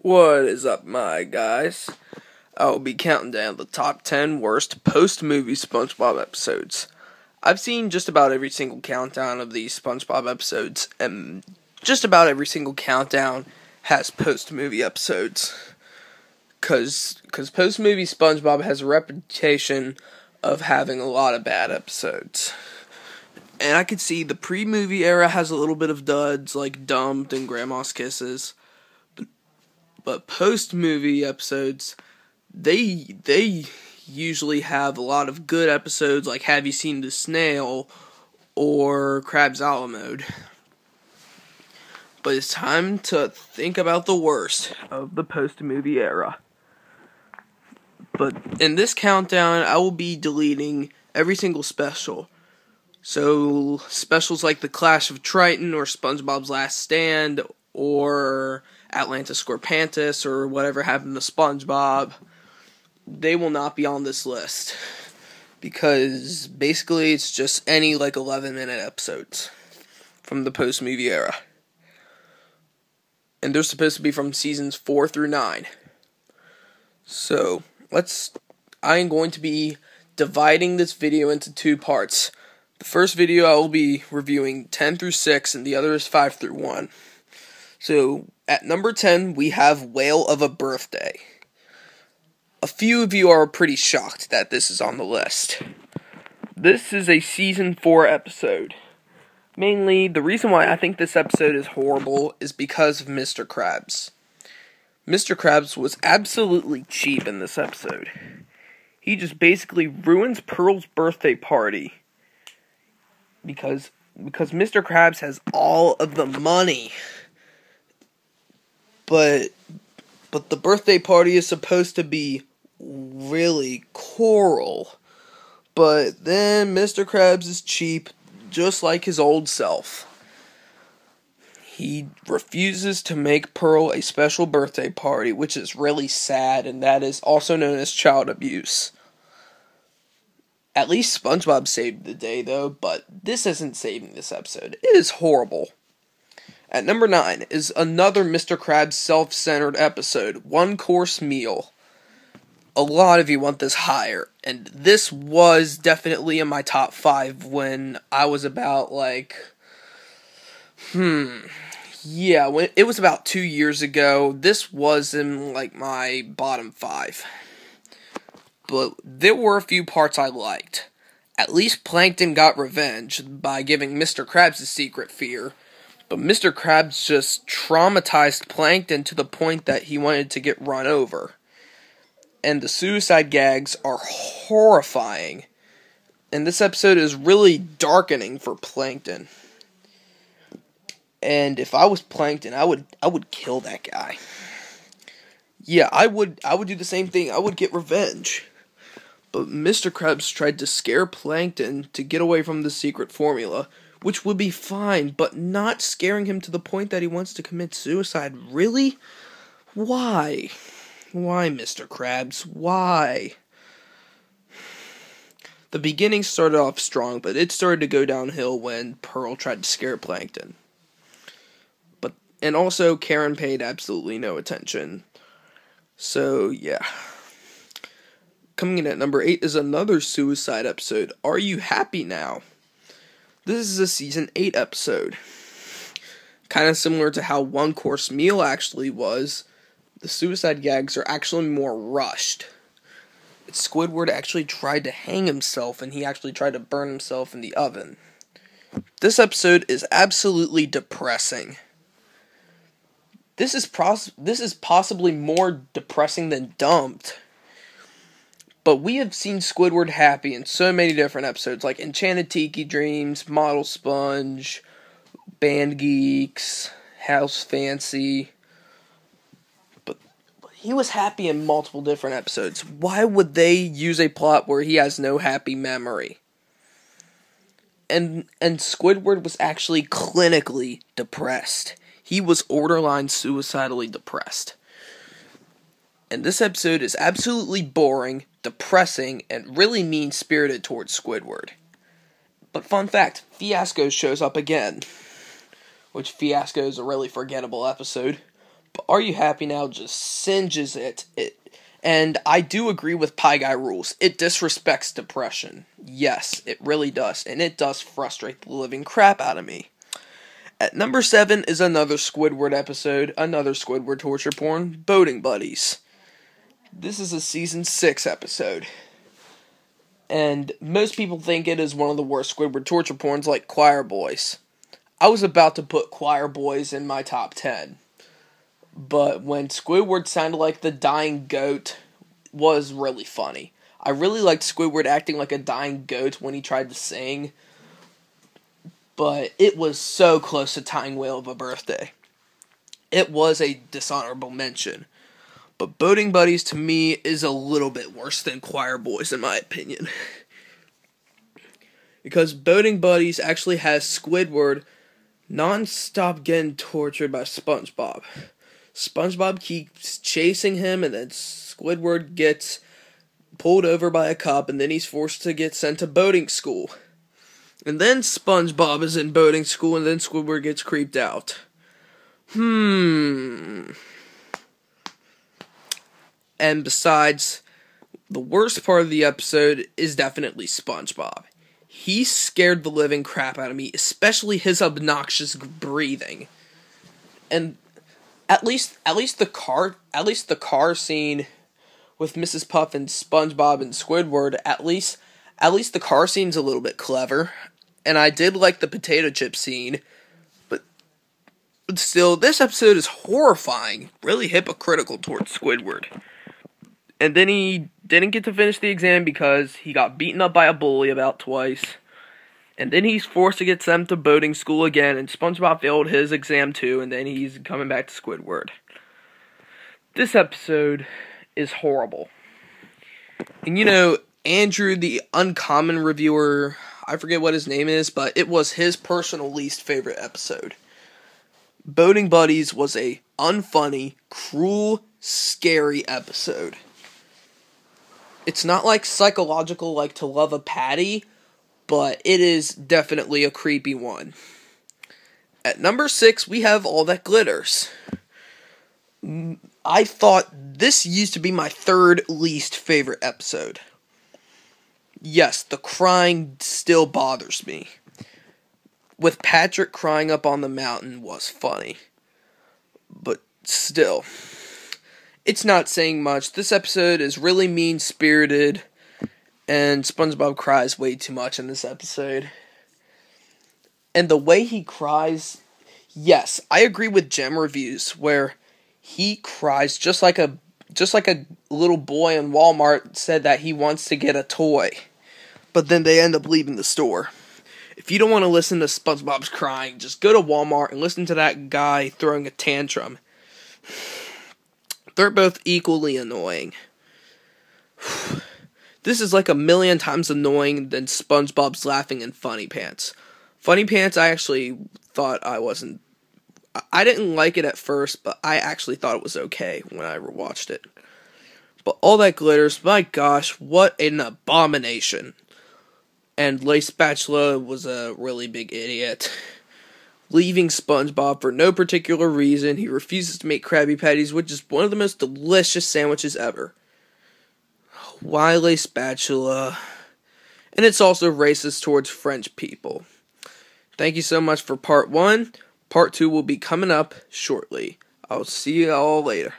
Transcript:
What is up, my guys? I'll be counting down the top 10 worst post-movie SpongeBob episodes. I've seen just about every single countdown of these SpongeBob episodes, and just about every single countdown has post-movie episodes. Cause post-movie SpongeBob has a reputation of having a lot of bad episodes. And I could see the pre-movie era has a little bit of duds, like Dumped and Grandma's Kisses. But post-movie episodes, they usually have a lot of good episodes, like Have You Seen the Snail or Krabs a la Mode. But it's time to think about the worst of the post-movie era. But in this countdown, I will be deleting every single special. So, specials like The Clash of Triton, or SpongeBob's Last Stand, or Atlantis Scorpantis, or Whatever Happened to SpongeBob, they will not be on this list. Because, basically, it's just any, 11-minute episodes from the post-movie era. And they're supposed to be from seasons 4 through 9. So, I am going to be dividing this video into two parts. The first video I will be reviewing 10 through 6, and the other is 5 through 1. So, at number 10, we have Whale of a Birthday. A few of you are pretty shocked that this is on the list. This is a season 4 episode. Mainly, the reason why I think this episode is horrible is because of Mr. Krabs. Mr. Krabs was absolutely cheap in this episode. He just basically ruins Pearl's birthday party. Because Mr. Krabs has all of the money. But the birthday party is supposed to be really coral. But then Mr. Krabs is cheap, just like his old self. He refuses to make Pearl a special birthday party, which is really sad, and that is also known as child abuse. At least SpongeBob saved the day, though, but this isn't saving this episode. It is horrible. At number 9 is another Mr. Krabs self-centered episode, One Course Meal. A lot of you want this higher, and this was definitely in my top 5 when I was about, when it was about 2 years ago. This was in, my bottom 5. But there were a few parts I liked. At least Plankton got revenge by giving Mr. Krabs a secret fear. But Mr. Krabs just traumatized Plankton to the point that he wanted to get run over. And the suicide gags are horrifying. And this episode is really darkening for Plankton. And if I was Plankton, I would kill that guy. Yeah, I would do the same thing. I would get revenge. But Mr. Krabs tried to scare Plankton to get away from the secret formula, which would be fine, but not scaring him to the point that he wants to commit suicide. Really? Why? Why, Mr. Krabs? Why? The beginning started off strong, but it started to go downhill when Pearl tried to scare Plankton. And also, Karen paid absolutely no attention. So, yeah. Coming in at number 8 is another suicide episode, Are You Happy Now? This is a season 8 episode. Kind of similar to how One Course Meal actually was. The suicide gags are actually more rushed. Squidward actually tried to hang himself, and he actually tried to burn himself in the oven. This episode is absolutely depressing. This is possibly more depressing than Dumped. But we have seen Squidward happy in so many different episodes, like Enchanted Tiki Dreams, Model Sponge, Band Geeks, House Fancy. But he was happy in multiple different episodes. Why would they use a plot where he has no happy memory? And Squidward was actually clinically depressed. He was borderline suicidally depressed. And this episode is absolutely boring, depressing, and really mean-spirited towards Squidward. But fun fact, Fiasco shows up again. Which Fiasco is a really forgettable episode. But Are You Happy Now just singes it. And I do agree with Pie Guy Rules. It disrespects depression. Yes, it really does. And it does frustrate the living crap out of me. At number 7 is another Squidward episode, another Squidward torture porn, Boating Buddies. This is a season 6 episode. And most people think it is one of the worst Squidward torture porns like Choir Boys. I was about to put Choir Boys in my top 10. But when Squidward sounded like the dying goat was really funny. I really liked Squidward acting like a dying goat when he tried to sing. But it was so close to tying Whale of a Birthday. It was a dishonorable mention. But Boating Buddies, to me, is a little bit worse than Choir Boys, in my opinion. Because Boating Buddies actually has Squidward non-stop getting tortured by SpongeBob. SpongeBob keeps chasing him, and then Squidward gets pulled over by a cop, and then he's forced to get sent to boating school. And then SpongeBob is in boating school, and then Squidward gets creeped out. And besides, the worst part of the episode is definitely SpongeBob. He scared the living crap out of me, especially his obnoxious breathing. And at least the car scene with Mrs. Puff and SpongeBob and Squidward, at least the car scene's a little bit clever. And I did like the potato chip scene, but still, this episode is horrifying, really hypocritical towards Squidward. And then he didn't get to finish the exam because he got beaten up by a bully about twice. And then he's forced to get sent to boating school again, and SpongeBob failed his exam too, and then he's coming back to Squidward. This episode is horrible. And Andrew, the uncommon reviewer, I forget what his name is, but it was his personal least favorite episode. Boating Buddies was a unfunny, cruel, scary episode. It's not like psychological like To Love a Patty, but it is definitely a creepy one. At number 6, we have All That Glitters. I thought this used to be my third least favorite episode. Yes, the crying still bothers me. With Patrick crying up on the mountain was funny. But still, it's not saying much. This episode is really mean-spirited, and SpongeBob cries way too much in this episode. And the way he cries, yes, I agree with Gem Reviews, where he cries just like a little boy in Walmart said that he wants to get a toy, but then they end up leaving the store. If you don't want to listen to SpongeBob's crying, just go to Walmart and listen to that guy throwing a tantrum. They're both equally annoying. This is like a million times annoying than SpongeBob's laughing in Funny Pants. Funny Pants, I actually thought I didn't like it at first, but I actually thought it was okay when I rewatched it. But All That Glitters, my gosh, what an abomination. And Lay Spatula was a really big idiot. Leaving SpongeBob for no particular reason. He refuses to make Krabby Patties, which is one of the most delicious sandwiches ever. Why Lay Spatula? And it's also racist towards French people. Thank you so much for part 1. Part 2 will be coming up shortly. I'll see you all later.